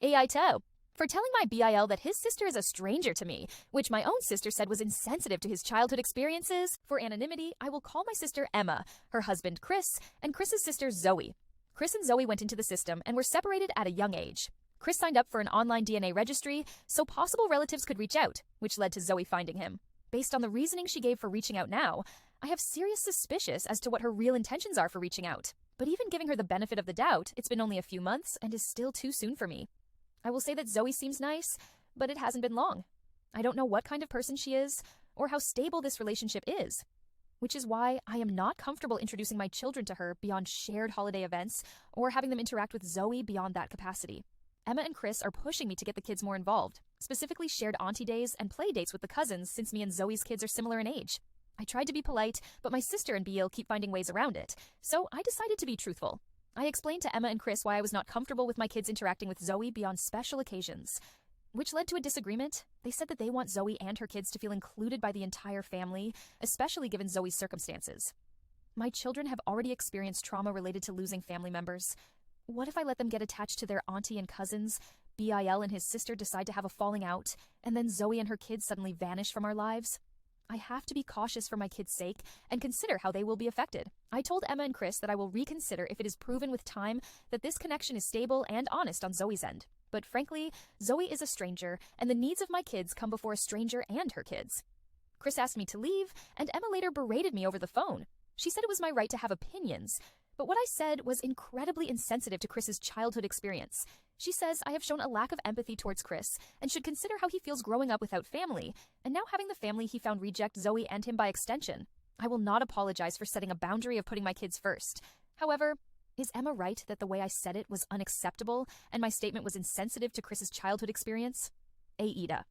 AITA. For telling my BIL that his sister is a stranger to me, which my own sister said was insensitive to his childhood experiences. For anonymity, I will call my sister Emma, her husband Chris, and Chris's sister Zoe. Chris and Zoe went into the system and were separated at a young age. Chris signed up for an online DNA registry so possible relatives could reach out, which led to Zoe finding him. Based on the reasoning she gave for reaching out now, I have serious suspicions as to what her real intentions are for reaching out. But even giving her the benefit of the doubt, it's been only a few months and is still too soon for me. I will say that Zoe seems nice, but it hasn't been long. I don't know what kind of person she is or how stable this relationship is, which is why I am not comfortable introducing my children to her beyond shared holiday events or having them interact with Zoe beyond that capacity. Emma and Chris are pushing me to get the kids more involved, specifically shared auntie days and play dates with the cousins since me and Zoe's kids are similar in age. I tried to be polite, but my sister and BL keep finding ways around it, so I decided to be truthful. I explained to Emma and Chris why I was not comfortable with my kids interacting with Zoe beyond special occasions, which led to a disagreement. They said that they want Zoe and her kids to feel included by the entire family, especially given Zoe's circumstances. My children have already experienced trauma related to losing family members. What if I let them get attached to their auntie and cousins, BIL and his sister decide to have a falling out, and then Zoe and her kids suddenly vanish from our lives? I have to be cautious for my kids' sake and consider how they will be affected. I told Emma and Chris that I will reconsider if it is proven with time that this connection is stable and honest on Zoe's end. But frankly, Zoe is a stranger, and the needs of my kids come before a stranger and her kids. Chris asked me to leave, and Emma later berated me over the phone. She said it was my right to have opinions, but what I said was incredibly insensitive to Chris's childhood experience. She says I have shown a lack of empathy towards Chris and should consider how he feels growing up without family, and now having the family he found reject Zoe and him by extension. I will not apologize for setting a boundary of putting my kids first. However, is Emma right that the way I said it was unacceptable and my statement was insensitive to Chris's childhood experience? AITA.